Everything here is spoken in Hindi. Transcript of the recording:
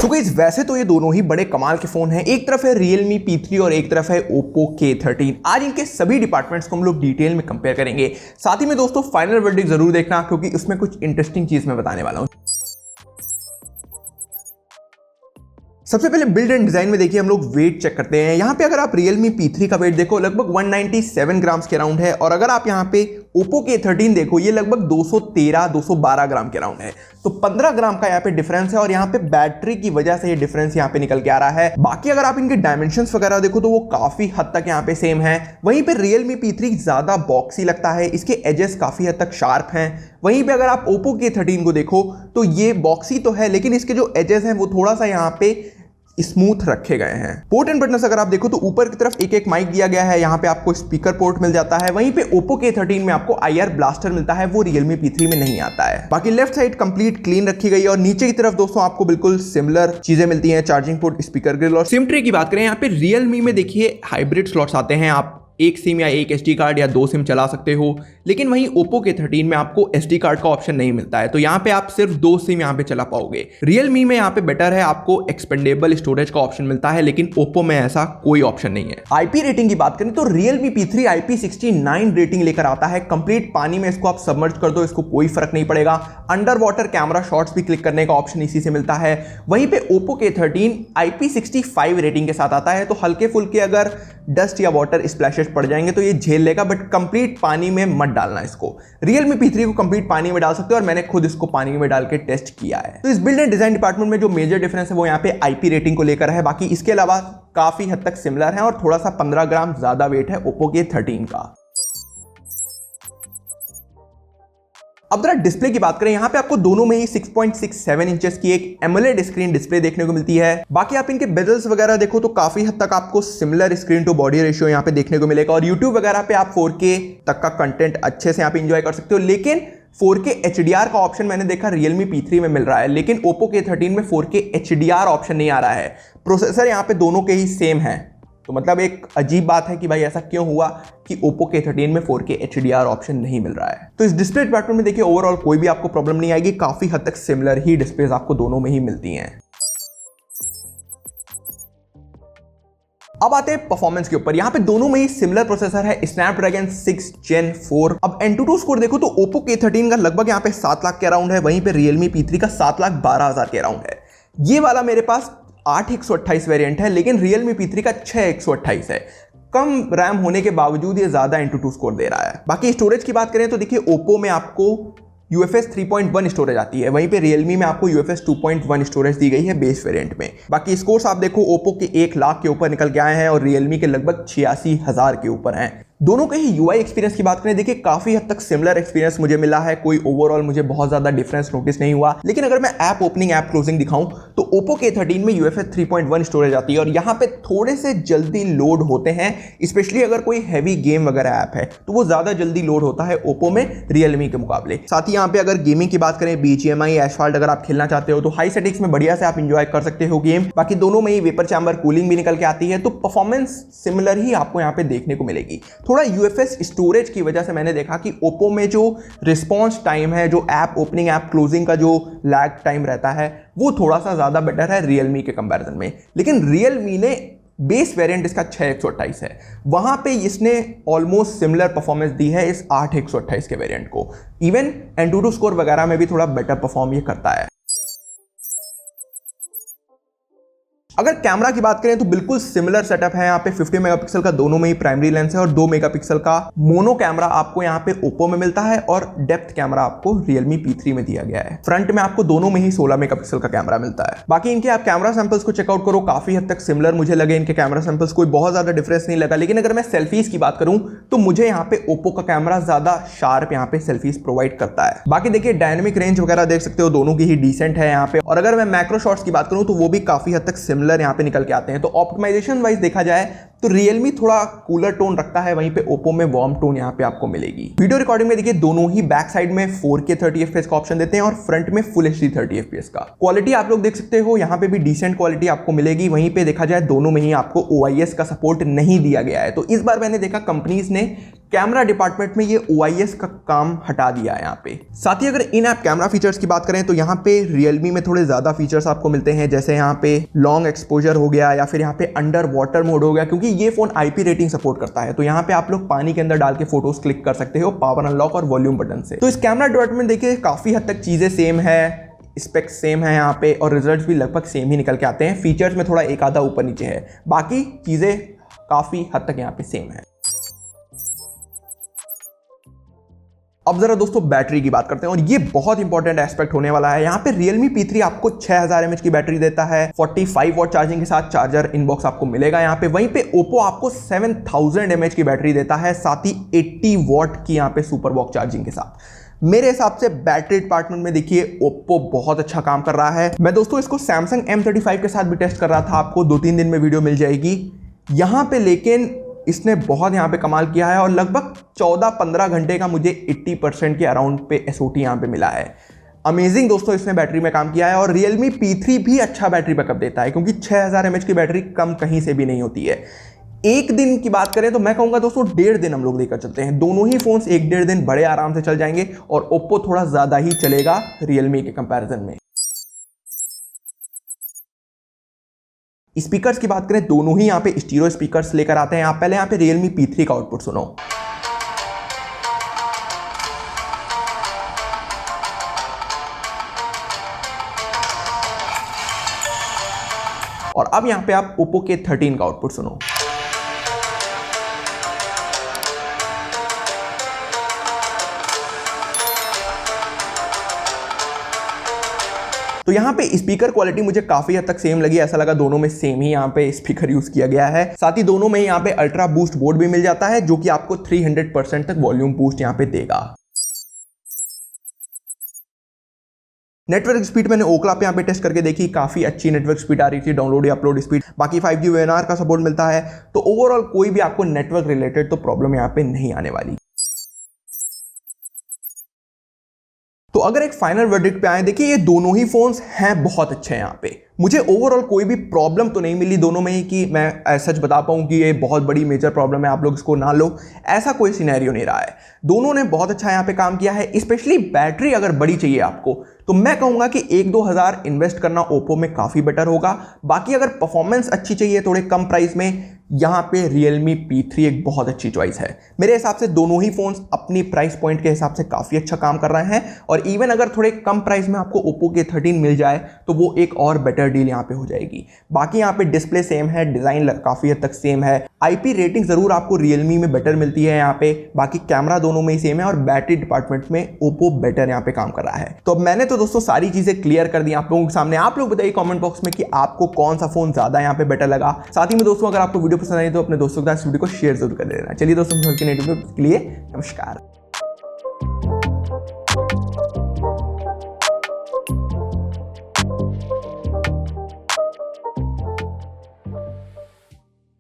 तो गाइस वैसे तो ये दोनों ही बड़े कमाल के फोन हैं, एक तरफ है Realme P3 और एक तरफ है Oppo K13। आज इनके सभी डिपार्टमेंट्स को हम लोग डिटेल में कंपेयर करेंगे। साथ ही में दोस्तों फाइनल वर्डिक्ट जरूर देखना, क्योंकि उसमें कुछ इंटरेस्टिंग चीज मैं बताने वाला हूं। सबसे पहले बिल्ड एंड डिजाइन में देखिए हम लोग वेट चेक करते हैं। यहाँ पे अगर आप Realme P3 का वेट देखो लगभग 197 ग्राम्स के अराउंड है, और अगर आप यहाँ पे Oppo K13 देखो ये लगभग 213-212 ग्राम के अराउंड है। तो 15 ग्राम का यहाँ पे डिफरेंस है, और यहाँ पे बैटरी की वजह से ये डिफरेंस यहाँ पे निकल के आ रहा है। बाकी अगर आप इनके डायमेंशंस वगैरह देखो तो वो काफी हद तक यहाँ पे सेम है। वहीं पे Realme P3 ज्यादा बॉक्सी लगता है, इसके एजेस काफी हद तक शार्प हैं। वहीं पे अगर आप Oppo K13 को देखो तो ये बॉक्सी तो है, लेकिन इसके जो एजेस हैं वो थोड़ा सा यहाँ पे स्मूथ रखे गए हैं। पोर्ट एंड बटन्स अगर आप देखो तो ऊपर की तरफ एक एक माइक दिया गया है, यहाँ पे आपको स्पीकर पोर्ट मिल जाता है। वहीं पे Oppo K13 में आपको IR ब्लास्टर मिलता है, वो Realme P3 में नहीं आता है। बाकी लेफ्ट साइड कंप्लीट क्लीन रखी गई है, और नीचे की तरफ दोस्तों आपको बिल्कुल सिमिलर चीजें मिलती हैं, चार्जिंग पोर्ट, स्पीकर ग्रिल। और सिम ट्रे की बात करें यहाँ पे Realme में देखिए हाइब्रिड स्लॉट्स आते हैं, आप एक सिम या एक SD कार्ड या 2 सिम चला सकते हो। लेकिन वहीं Oppo K13 में आपको SD कार्ड का ऑप्शन नहीं मिलता है, तो यहाँ पे आप सिर्फ 2 सिम यहाँ पे चला पाओगे। Realme में यहाँ पे बेटर है, आपको एक्सपेंडेबल स्टोरेज का ऑप्शन मिलता है, लेकिन Oppo में ऐसा कोई ऑप्शन नहीं है। IP रेटिंग की बात करें तो Realme P3 IP69 रेटिंग लेकर आता है। कंप्लीट पानी में इसको आप सबमर्ज कर दो, इसको कोई फर्क नहीं पड़ेगा। अंडर वाटर कैमरा शॉट्स भी क्लिक करने का ऑप्शन इसी से मिलता है। वहीं पे Oppo K13 IP65 रेटिंग के साथ आता है, तो हल्के फुल्के अगर डस्ट या वाटर स्प्लैशेस पड़ जाएंगे तो ये झेल लेगा, बट कंप्लीट पानी में मत डालना इसको। Realme P3 को कंप्लीट पानी में डाल सकते हो, और मैंने खुद इसको पानी में डाल के टेस्ट किया है। तो इस बिल्ड एंड डिजाइन डिपार्टमेंट में जो मेजर डिफरेंस है वो यहाँ पे IP रेटिंग को लेकर है। बाकी इसके अलावा काफी हद तक सिमिलर है, और थोड़ा सा 15 ग्राम ज्यादा वेट है Oppo K13 का। अब जरा डिस्प्ले की बात करें, यहाँ पे आपको दोनों में ही 6.67 इंचेस की एक एमोलेड स्क्रीन डिस्प्ले देखने को मिलती है। बाकी आप इनके बेजल्स वगैरह देखो तो काफी हद तक आपको similar screen to body ratio यहाँ पे देखने को मिलेगा, और YouTube वगैरह पे आप 4K तक का कंटेंट अच्छे से यहाँ पे एंजॉय कर सकते हो। लेकिन 4K HDR का ऑप्शन मैंने देखा Realme P3 में मिल रहा है, लेकिन Oppo K13 में 4K HDR ऑप्शन नहीं आ रहा है। प्रोसेसर यहाँ पे दोनों के ही सेम है, तो मतलब एक अजीब बात है कि भाई ऐसा क्यों हुआ कि Oppo K13 में 4K HDR ऑप्शन नहीं मिल रहा है। तो इस डिस्प्ले डिपार्टमेंट में देखिए ओवरऑल कोई भी आपको प्रॉब्लम नहीं आएगी, काफी हद तक सिमिलर ही डिस्प्लेस आपको दोनों में ही मिलती हैं। अब आते हैं परफॉर्मेंस के ऊपर। यहाँ पे दोनों में ही सिमिलर प्रोसेसर है, Snapdragon 6 Gen 4। अब Antutu स्कोर देखो तो Oppo K13 का लगभग यहाँ पे 7 लाख के अराउंड है, वहीं पे Realme P3 का 7,12,000 के अराउंड है। ये वाला मेरे पास 8/128 वेरिएंट है, लेकिन Realme P3 का 6/128 है। कम रैम होने के बावजूद ये ज्यादा Antutu स्कोर दे रहा है। बाकी स्टोरेज की बात करें तो देखिए Oppo में आपको UFS 3.1 स्टोरेज आती है, वहीं पे Realme में आपको UFS 2.1 स्टोरेज दी गई है बेस वेरिएंट में। बाकी स्कोर्स आप देखो Oppo के 1 लाख के ऊपर निकल के आए हैं, और Realme के लगभग 86,000 के ऊपर हैं। दोनों के ही UI एक्सपीरियंस की बात करें, देखिए काफी हद तक सिमिलर एक्सपीरियंस मुझे मिला है, कोई ओवरऑल मुझे बहुत ज्यादा डिफरेंस नोटिस नहीं हुआ। लेकिन अगर मैं ऐप ओपनिंग ऐप क्लोजिंग दिखाऊं तो Oppo K13 में UFS 3.1 स्टोरेज आती है, और यहाँ पे थोड़े से जल्दी लोड होते हैं, स्पेशली अगर कोई हैवी गेम वगैरह ऐप है तो वो ज्यादा जल्दी लोड होता है Oppo में Realme के मुकाबले। साथ ही यहाँ पे अगर गेमिंग की बात करें, BGMI एस्फाल्ट अगर आप खेलना चाहते हो तो हाई सेटिंग्स में बढ़िया से आप इंजॉय कर सकते हो गेम। बाकी दोनों में ही वेपर चैम्बर कूलिंग भी निकल के आती है, तो परफॉर्मेंस सिमिलर ही आपको यहाँ पे देखने को मिलेगी। थोड़ा UFS स्टोरेज की वजह से मैंने देखा कि Oppo में जो रिस्पॉन्स टाइम है, जो ऐप ओपनिंग ऐप क्लोजिंग का जो लैग टाइम रहता है, वो थोड़ा सा ज्यादा बेटर है Realme के कंपैरिजन में। लेकिन Realme ने बेस वेरिएंट इसका 6/128 है, वहां पे इसने ऑलमोस्ट सिमिलर परफॉर्मेंस दी है इस 8/128 के वेरिएंट को। इवन Antutu स्कोर वगैरह में भी थोड़ा बेटर परफॉर्म ये करता है। अगर कैमरा की बात करें तो बिल्कुल सिमिलर सेटअप है। यहाँ पे 50 मेगापिक्सल का दोनों में ही प्राइमरी लेंस है, और 2 मेगापिक्सल का मोनो कैमरा आपको यहाँ पे Oppo में मिलता है, और डेप्थ कैमरा आपको Realme P3 में दिया गया है। फ्रंट में आपको दोनों में ही 16 मेगापिक्सल का कैमरा मिलता है। बाकी इनके आप कैमरा सैंपल्स को चेकआउट करो, काफी हद तक सिमिलर मुझे लगे इनके कैमरा सैंपल्स, कोई बहुत ज्यादा डिफरेंस नहीं लगा। लेकिन अगर मैं सेल्फीज की बात करूं तो मुझे यहाँ पे Oppo का कैमरा ज्यादा शार्प यहाँ पे सेल्फीज प्रोवाइड करता है। बाकी देखिए डायनेमिक रेंज वगैरह देख सकते हो, दोनों की ही डिसेंट है यहाँ पे। और अगर मैं मैक्रो शॉट्स की बात करूं तो वो भी काफी हद तक सिमिलर यहाँ पे निकल के हैं। तो ऑप्टिमाइजेशन वाइज देखा जाए तो Realme थोड़ा कूलर टोन रखता है, वहीं पे Oppo में वार्म टोन यहाँ पे आपको मिलेगी। वीडियो रिकॉर्डिंग में देखिए दोनों ही बैक साइड में 4K 30 FPS का ऑप्शन देते हैं और फ्रंट में फुल HD 30 FPS का। क्वालिटी आप लोग देख सकते हो, यहाँ पे भी डिसेंट क्वालिटी आपको मिलेगी। वहीं पे देखा जाए दोनों में ही आपको OIS का सपोर्ट नहीं दिया गया है। तो इस बार मैंने देखा कंपनीज ने कैमरा डिपार्टमेंट में ये OIS का काम हटा दिया है यहाँ पे। साथ ही अगर इन ऐप कैमरा फीचर्स की बात करें तो यहाँ पे Realme में थोड़े ज्यादा फीचर्स आपको मिलते हैं, जैसे यहाँ पे लॉन्ग एक्सपोजर हो गया या फिर यहाँ पे अंडर वाटर मोड हो गया, क्योंकि ये फोन IP रेटिंग सपोर्ट करता है। तो यहाँ पे आप लोग पानी के अंदर डाल के फोटोज क्लिक कर सकते हो पावर अनलॉक और वॉल्यूम बटन से। तो इस कैमरा डिपार्टमेंट देखिए काफी हद तक चीजें सेम है, स्पेक्स सेम है यहाँ पे और रिजल्ट्स भी लगभग सेम ही निकल के आते हैं। फीचर्स में थोड़ा एक आधा ऊपर नीचे है, बाकी चीजें काफी हद तक यहाँ पे सेम है। अब जरा दोस्तों बैटरी की बात करते हैं और ये बहुत इंपॉर्टेंट एस्पेक्ट होने वाला है। यहाँ पे Realme P3 आपको 6000 mAh की बैटरी देता है, 45 वॉट चार्जिंग के साथ चार्जर इनबॉक्स आपको मिलेगा यहाँ पे। वहीं पे Oppo आपको 7000 mAh की बैटरी देता है, साथ ही 80 वॉट की यहाँ पे सुपर वॉक चार्जिंग के साथ। मेरे हिसाब से बैटरी डिपार्टमेंट में देखिए Oppo बहुत अच्छा काम कर रहा है। मैं दोस्तों इसको Samsung M35 के साथ भी टेस्ट कर रहा था, आपको 2-3 दिन में वीडियो मिल जाएगी यहाँ पे, लेकिन इसने बहुत यहाँ पे कमाल किया है और लगभग 14-15 घंटे का मुझे 80% के अराउंड पे SOT यहाँ पे मिला है। अमेजिंग दोस्तों इसने बैटरी में काम किया है और Realme P3 भी अच्छा बैटरी बैकअप देता है, क्योंकि 6000 mAh की बैटरी कम कहीं से भी नहीं होती है। एक दिन की बात करें तो मैं कहूंगा दोस्तों 1.5 दिन हम लोग लेकर चलते हैं। दोनों ही फोन्स 1-1.5 दिन बड़े आराम से चल जाएंगे और Oppo थोड़ा ज्यादा ही चलेगा Realme के कंपैरिजन में। स्पीकर्स की बात करें, दोनों ही यहाँ पे स्टीरियो स्पीकर्स लेकर आते हैं। आप पहले यहाँ पे Realme P3 का आउटपुट सुनो। और अब यहाँ पे आप Oppo के 13 का आउटपुट सुनो। तो यहाँ पे स्पीकर क्वालिटी मुझे काफी हद तक सेम लगी, ऐसा लगा दोनों में सेम ही यहाँ पे स्पीकर यूज किया गया है। साथ ही दोनों में यहाँ पे अल्ट्रा बूस्ट बोर्ड भी मिल जाता है, जो कि आपको 300% तक वॉल्यूम बूस्ट यहाँ पे देगा। नेटवर्क स्पीड मैंने ओकला पे यहाँ पे टेस्ट करके देखी, काफी अच्छी नेटवर्क स्पीड आ रही थी, डाउनलोड या अपलोड स्पीड। बाकी 5G VNR का सपोर्ट मिलता है। तो ओवरऑल कोई भी आपको नेटवर्क रिलेटेड तो प्रॉब्लम यहाँ पे नहीं आने वाली। तो अगर एक फाइनल वर्डिक्ट पे आए, देखिए ये दोनों ही फोन्स हैं बहुत अच्छे हैं। यहाँ पे मुझे ओवरऑल कोई भी प्रॉब्लम तो नहीं मिली दोनों में ही कि मैं सच बता पाऊँ कि ये बहुत बड़ी मेजर प्रॉब्लम है, आप लोग इसको ना लो, ऐसा कोई सिनेरियो नहीं रहा है। दोनों ने बहुत अच्छा यहाँ पे काम किया है। स्पेशली बैटरी अगर बड़ी चाहिए आपको तो मैं कहूँगा कि 1-2 हज़ार इन्वेस्ट करना ओप्पो में काफ़ी बेटर होगा। बाकी अगर परफॉर्मेंस अच्छी चाहिए थोड़े कम प्राइस में, यहाँ पे Realme P3 एक बहुत अच्छी चॉइस है। मेरे हिसाब से दोनों ही फोन्स अपनी प्राइस पॉइंट के हिसाब से काफ़ी अच्छा काम कर रहे हैं और इवन अगर थोड़े कम प्राइस में आपको Oppo के 13 मिल जाए तो वो एक और बेटर डील यहाँ पे हो जाएगी। बाकी यहाँ पे डिस्प्ले सेम है, डिज़ाइन काफ़ी हद तक सेम है, IP रेटिंग ज़रूर आपको Realme में बेटर मिलती है यहाँ पे। बाकी कैमरा दोनों में ही सेम है और बैटरी डिपार्टमेंट में Oppo बेटर यहाँ पे काम कर रहा है। तो अब मैंने तो दोस्तों सारी चीज़ें क्लियर कर दी आप लोगों के सामने। आप लोग बताइए कॉमेंट बॉक्स में कि आपको कौन सा फोन ज़्यादा यहाँ पे बेटर लगा। साथ ही में दोस्तों अगर आपको वीडियो पसंद आई तो अपने दोस्तों के साथ वीडियो को शेयर जरूर कर देना। चलिए दोस्तों, घर के नेटिव के लिए नमस्कार।